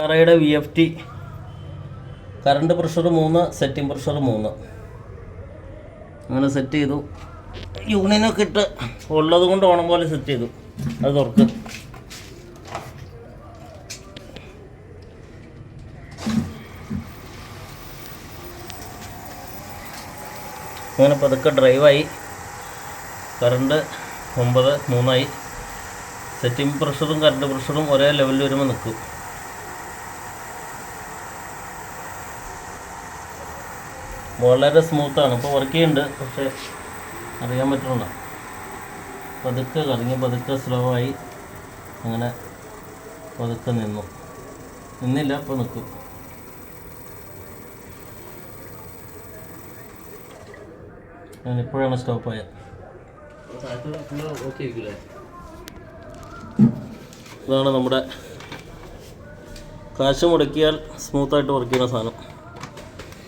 യുടെ VFT current pressure 3, setting pressure 3. അങ്ങനെ set ചെയ്തു. യൂണിയനൊക്കെ ഇട്ട് ഉള്ളത് കൊണ്ട് ഓണം പോലെ സെറ്റ് ചെയ്തു. അത് തുറക്ക്. അങ്ങനെ പതുക്കെ ഡ്രൈവായി. കറണ്ട് 9, 3 സെറ്റിംഗ് പ്രഷറും കറണ്ട് പ്രഷറും ഒരേ ലെവലിൽ വരുമ്പോൾ നിൽക്കും. വളരെ സ്മൂത്താണ്. ഇപ്പോൾ വർക്ക് ചെയ്യുന്നുണ്ട്, പക്ഷേ അറിയാൻ പറ്റുന്നില്ല. പതുക്കെ കറങ്ങി, പതുക്കെ സ്ലോ ആയി. അങ്ങനെ പതുക്കെ നിന്നില്ല, ഇപ്പോൾ നിൽക്കും. ഞാനിപ്പോഴാണ് സ്റ്റോപ്പായത്. ഇതാണ് നമ്മുടെ കാശ് മുടക്കിയാൽ സ്മൂത്തായിട്ട് വർക്ക് ചെയ്യുന്ന സാധനം.